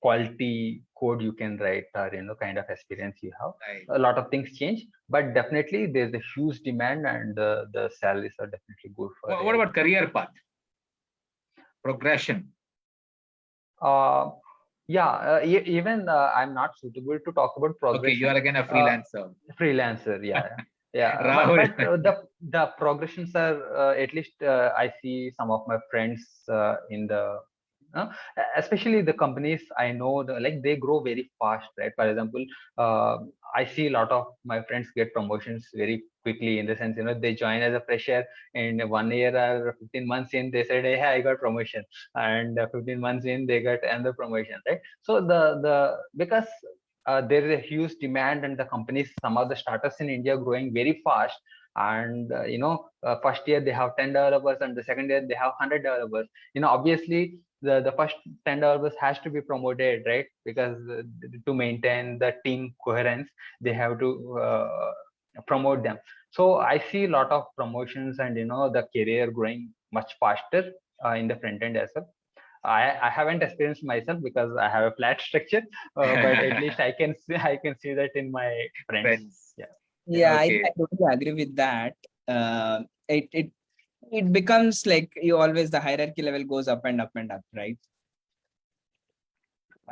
quality code you can write or kind of experience you have. Right. A lot of things change, but definitely there's a huge demand and the salaries are definitely good for what about career path, progression? Even I'm not suitable to talk about progression. Okay, you are again a freelancer. Freelancer, yeah. But the progressions are at least I see some of my friends in the especially the companies I know, they grow very fast, right? For example, I see a lot of my friends get promotions very quickly in the sense, they join as a fresher and 1 year or 15 months in, they said, hey, I got promotion, and 15 months in, they got another promotion, right? So because there is a huge demand and the companies, some of the startups in India growing very fast. And first year they have 10 developers and the second year they have 100 developers. Obviously the first 10 developers has to be promoted, right? Because to maintain the team coherence, they have to promote them. So I see a lot of promotions and the career growing much faster in the front end as well. I haven't experienced myself because I have a flat structure, but at least I can see that in my friends. Yeah, okay. I totally agree with that. It becomes like you always, the hierarchy level goes up and up and up, right?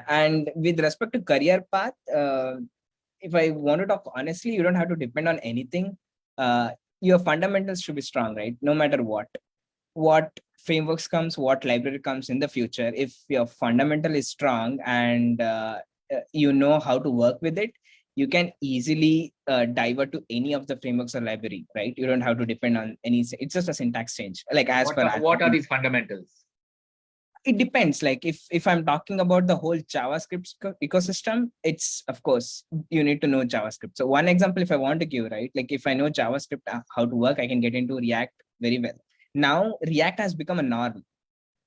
And with respect to career path, if I want to talk honestly, you don't have to depend on anything. Your fundamentals should be strong, right? No matter what frameworks comes, what library comes in the future, if your fundamental is strong and you know how to work with it, you can easily divert to any of the frameworks or library, right? You don't have to depend on any, it's just a syntax change. Like what are these fundamentals? It depends. Like if I'm talking about the whole JavaScript ecosystem, it's, of course, you need to know JavaScript. So one example, if I want to give, right? Like if I know JavaScript, how to work, I can get into React very well. Now React has become a norm.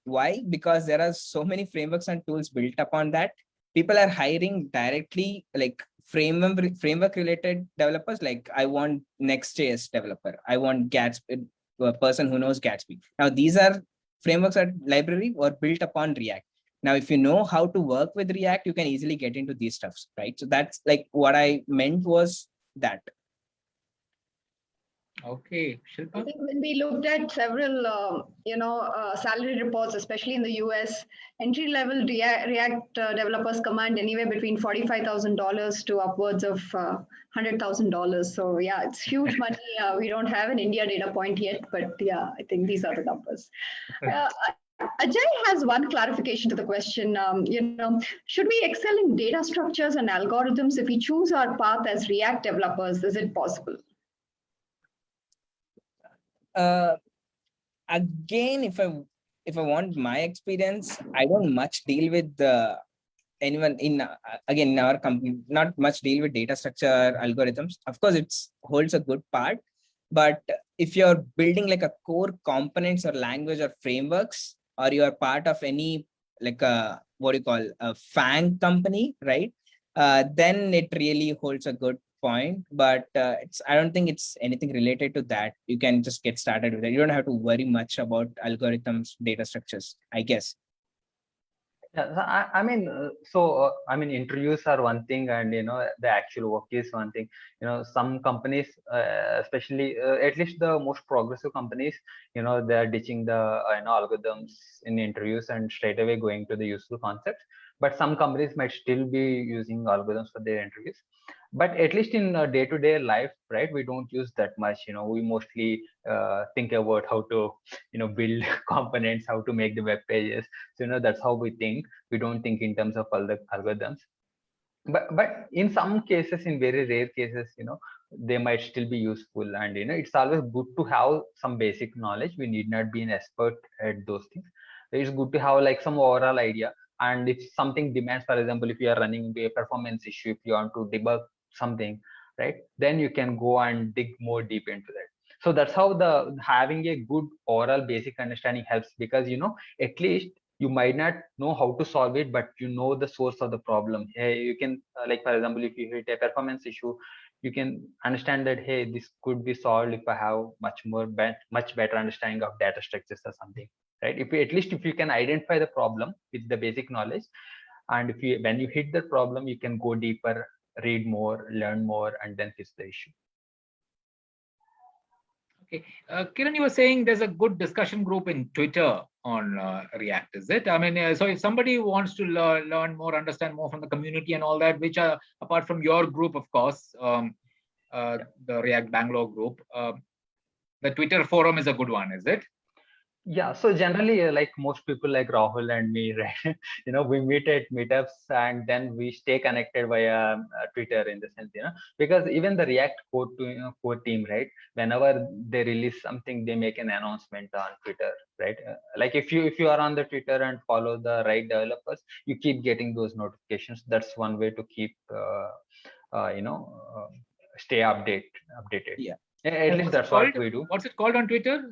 Why? Because there are so many frameworks and tools built upon that. People are hiring directly, like framework related developers. Like I want Next.js developer, I want Gatsby, a person who knows Gatsby. Now these are frameworks or library were built upon React. Now if you know how to work with React, you can easily get into these stuffs, right? So that's like what I meant was that. Okay, I Shilpa. think when we looked at several, salary reports, especially in the US, entry-level React developers command anywhere between $45,000 to upwards of $100,000. So yeah, it's huge money. We don't have an India data point yet, but yeah, I think these are the numbers. Uh, Ajay has one clarification to the question. Should we excel in data structures and algorithms if we choose our path as React developers? Is it possible? Again, if I want my experience, I don't much deal with anyone in again in our company. Not much deal with data structure algorithms. Of course, it's holds a good part, but if you're building like a core components or language or frameworks, or you are part of any like a what do you call a FANG company, right? Then it really holds a good point, but I don't think it's anything related to that. You can just get started with it. You don't have to worry much about algorithms, data structures, I guess. Yeah, so I mean, interviews are one thing, and the actual work is one thing. Some companies, especially at least the most progressive companies, they are ditching the algorithms in interviews and straight away going to the useful concepts. But some companies might still be using algorithms for their interviews. But at least in day-to-day life, right, we don't use that much. We mostly think about how to build components, how to make the web pages. So that's how we think. We don't think in terms of all the algorithms. But in some cases, in very rare cases, they might still be useful. And it's always good to have some basic knowledge. We need not be an expert at those things. It's good to have like some overall idea. And if something demands, for example, if you are running into a performance issue, if you want to debug something, right, then you can go and dig more deep into that. So that's how the having a good overall basic understanding helps, because at least you might not know how to solve it, but you know the source of the problem. Hey, you can like, for example, if you hit a performance issue, you can understand that, hey, this could be solved if I have much better understanding of data structures or something, right? If you, at least if you can identify the problem with the basic knowledge, and if you when you hit the problem, you can go deeper, read more, learn more, and then fix the issue. Okay, Kiran, you were saying there's a good discussion group in Twitter on React, is it? I mean, so if somebody wants to learn more, understand more from the community and all that, which are apart from your group, of course, the React Bangalore group, the Twitter forum is a good one, is it? Yeah, so generally, like most people like Rahul and me, right? We meet at meetups and then we stay connected via Twitter, in the sense, because even the React core team, right? Whenever they release something, they make an announcement on Twitter, right? Like if you are on the Twitter and follow the right developers, you keep getting those notifications. That's one way to keep, stay updated. Yeah. At least that's what we do. What's it called on Twitter?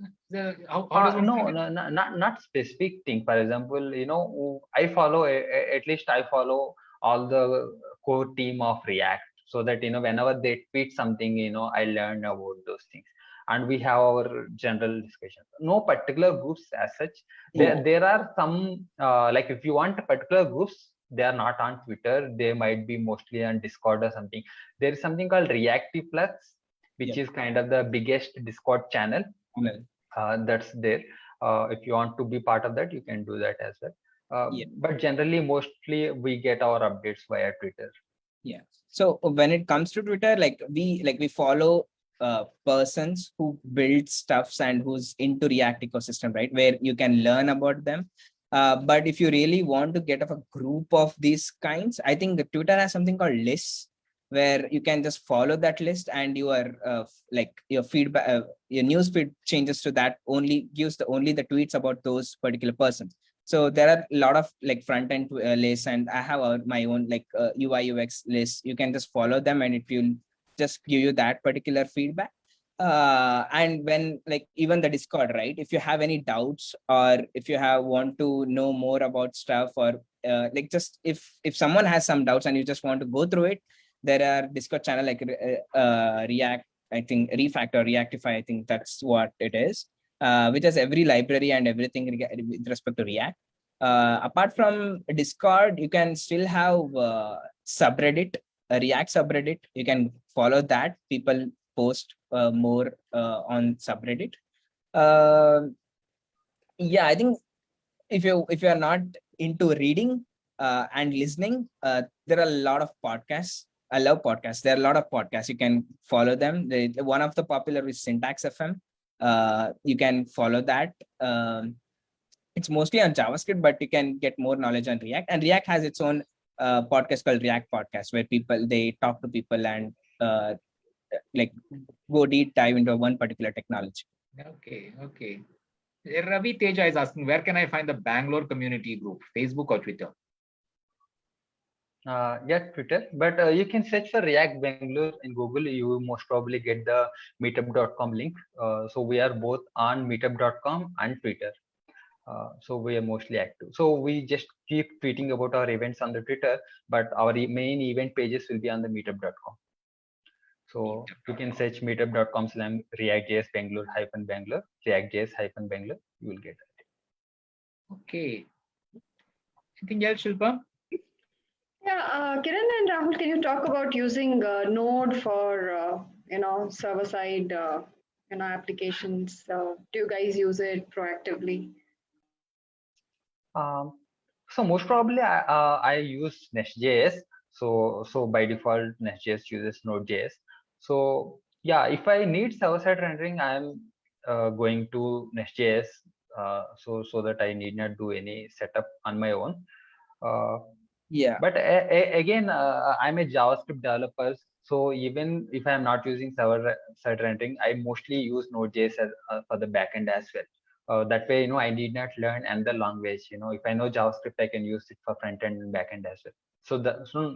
How does one find it? No, not specific thing. For example, I follow at least I follow all the core team of React, so that whenever they tweet something, I learn about those things, and we have our general discussions. No particular groups as such. There are some like if you want particular groups, they are not on Twitter. They might be mostly on Discord or something. There is something called Reactive Plus, which is kind of the biggest Discord channel that's there. If you want to be part of that, you can do that as well. But generally, mostly we get our updates via Twitter. Yeah. So when it comes to Twitter, we follow persons who build stuffs and who's into React ecosystem, right? Where you can learn about them. But if you really want to get of a group of these kinds, I think Twitter has something called lists, where you can just follow that list, and your your feedback, your newsfeed changes to that, only gives only the tweets about those particular persons. So there are a lot of like front end lists, and I have my own like UI UX list. You can just follow them, and it will just give you that particular feedback. And when like even the Discord, right? If you have any doubts, or if you want to know more about stuff, or like just if someone has some doubts and you just want to go through it, there are Discord channel like React, I think Refactor, Reactify, I think that's what it is, which has every library and everything with respect to React. Apart from Discord, you can still have subreddit, a React subreddit. You can follow that. People post more on subreddit. Uh, yeah, I think if you are not into reading and listening, there are a lot of podcasts. I love podcasts. There are a lot of podcasts. You can follow them. One of the popular is Syntax FM. You can follow that. It's mostly on JavaScript, but you can get more knowledge on React. And React has its own podcast called React Podcast, where they talk to people and like go deep dive into one particular technology. Okay. Ravi Teja is asking, where can I find the Bangalore community group, Facebook or Twitter? Yeah, Twitter, but you can search for React Bangalore in Google. You will most probably get the meetup.com link. So we are both on meetup.com and Twitter. So we are mostly active. So we just keep tweeting about our events on the Twitter, but our main event pages will be on the meetup.com. So you can search meetup.com/React.js Bangalore Bangalore, React.js Bangalore. You will get it. Okay. Anything else, Shilpa? Yeah, Kiran and Rahul, can you talk about using Node for server side applications? Do you guys use it proactively? So most probably I use Nest.js. So by default Nest.js uses Node.js. So yeah, if I need server-side rendering, I'm going to Nest.js. So that I need not do any setup on my own. Yeah. But again, I'm a JavaScript developer. So even if I'm not using server-side rendering, I mostly use Node.js for the backend as well. That way, I need not learn another language. If I know JavaScript, I can use it for front end and back end as well. So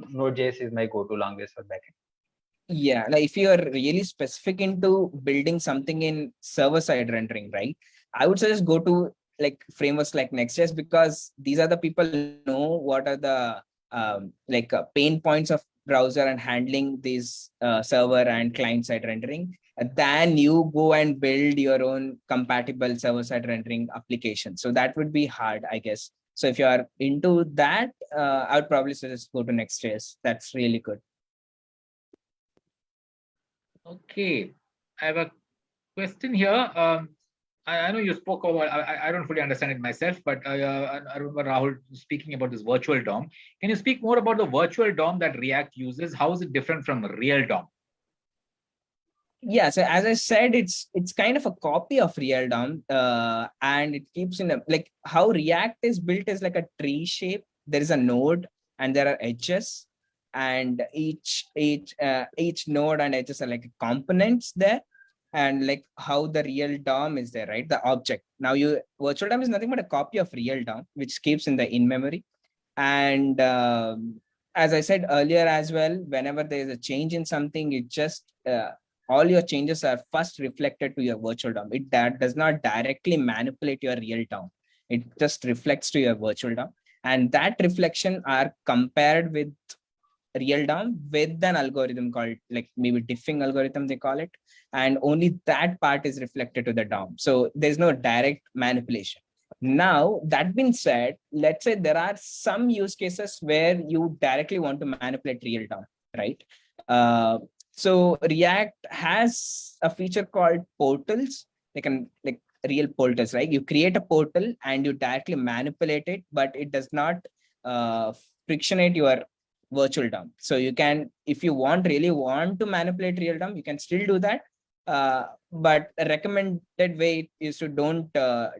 Node.js is my go-to language for backend. Yeah, like if you are really specific into building something in server-side rendering, right? I would suggest go to like frameworks like Next.js, because these are the people who know what are the pain points of browser and handling these server and client-side rendering. Then you go and build your own compatible server-side rendering application. So that would be hard, I guess. So if you are into that, I would probably suggest go to Next.js. That's really good. Okay, I have a question here. I know you spoke about, I don't fully understand it myself, but I remember Rahul speaking about this virtual DOM. Can you speak more about the virtual DOM that React uses? How is it different from real DOM? Yeah, so as I said, it's kind of a copy of real DOM, and it keeps in a, like how React is built is like a tree shape. There is a node and there are edges, and each node and edges are like components there, and like how the real DOM is there, right? The object. Now virtual DOM is nothing but a copy of real DOM, which keeps in the in-memory. And as I said earlier as well, whenever there is a change in something, it just all your changes are first reflected to your virtual DOM. That does not directly manipulate your real DOM. It just reflects to your virtual DOM. And that reflection are compared with real DOM with an algorithm called like maybe diffing algorithm, they call it. And only that part is reflected to the DOM. So there's no direct manipulation. Now, that being said, let's say there are some use cases where you directly want to manipulate real DOM, right? So React has a feature called portals. They can like real portals, right? You create a portal and you directly manipulate it, but it does not frictionate your virtual DOM. So you can, if you really want to manipulate real DOM, you can still do that. But a recommended way is to don't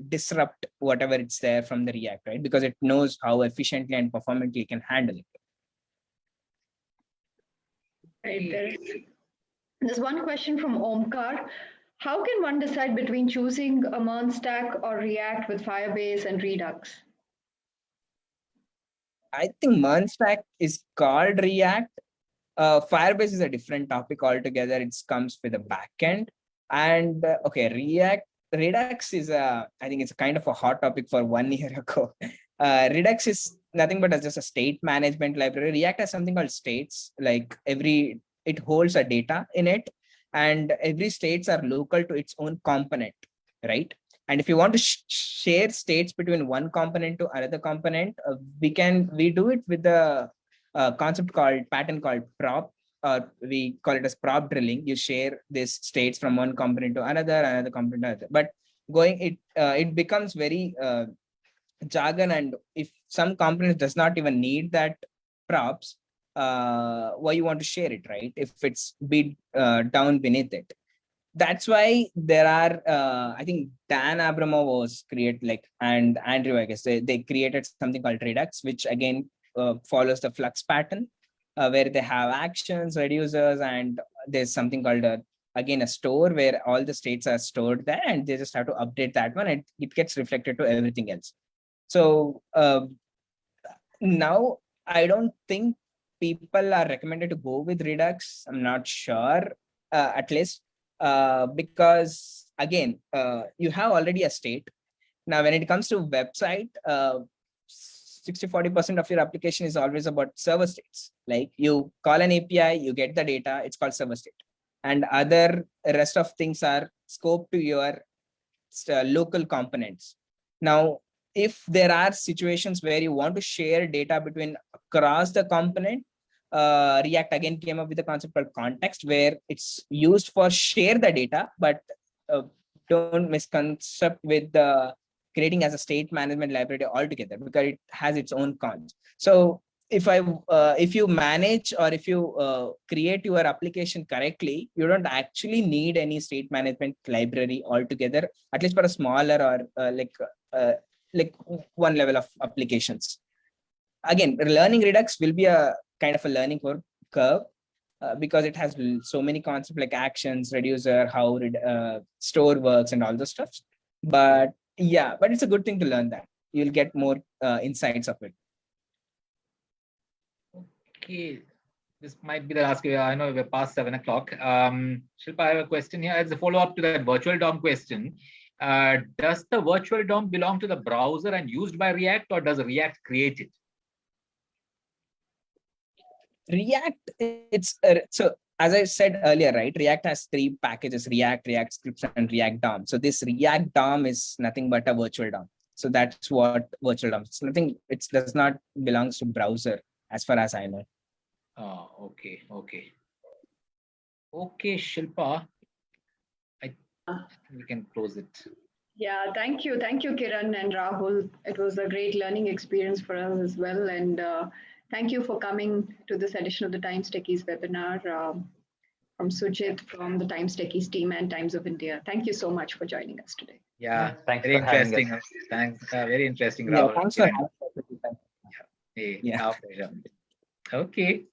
disrupt whatever it's there from the React, right? Because it knows how efficiently and performantly it can handle it. Right. There's one question from Omkar. How can one decide between choosing a MERN stack or React with Firebase and Redux? I think MERN stack is called React. Firebase is a different topic altogether. It comes with a backend. And okay, Redux is I think it's kind of a hot topic for 1 year ago. Redux is nothing but just a state management library. React has something called states, like it holds a data in it, and every states are local to its own component, right? And if you want to share states between one component to another component, we do it with the concept called pattern called prop we call it as prop drilling. You share these states from one component to another component to another. But it becomes very jargon, and if some component does not even need that props, why you want to share it, right? If it's bit down beneath it. That's why there are I think Dan Abramov was and Andrew, I guess they created something called Redux, which again follows the Flux pattern, where they have actions, reducers, and there's something called again a store where all the states are stored there, and they just have to update that one, and it gets reflected to everything else. So now I don't think people are recommended to go with Redux. I'm not sure, at least because again, you have already a state. Now, when it comes to website, 60-40% of your application is always about server states. Like you call an API, you get the data, it's called server state. And other rest of things are scoped to your local components. Now, if there are situations where you want to share data between across the component, React again came up with a concept called context, where it's used for share the data, but don't misconcept with the creating as a state management library altogether, because it has its own cons. So if you manage or if you create your application correctly, you don't actually need any state management library altogether, at least for a smaller or like one level of applications. Again, learning Redux will be a kind of a learning curve because it has so many concepts like actions, reducer, how store works, and all those stuff. But yeah, but it's a good thing to learn that. You'll get more insights of it. Okay, this might be the last. I know we're past 7 o'clock. Shilpa, I have a question here as a follow-up to that virtual DOM question. Does the virtual DOM belong to the browser and used by React, or does React create it? React, it's so as I said earlier, right? React has 3 packages: React, React Scripts, and React DOM. So this React DOM is nothing but a virtual DOM. So that's what virtual DOM. It's nothing. It does not belongs to browser, as far as I know. Oh, okay, Shilpa. I think we can close it. Yeah, thank you, Kiran and Rahul. It was a great learning experience for us as well, and thank you for coming to this edition of the Times Techies webinar from Sujit, from the Times Techies team and Times of India. Thank you so much for joining us today. Yeah, thanks very for having interesting. us. Thanks, very interesting. Yeah, Rahul. thanks for having us. Hey, Yeah. our pleasure. Okay.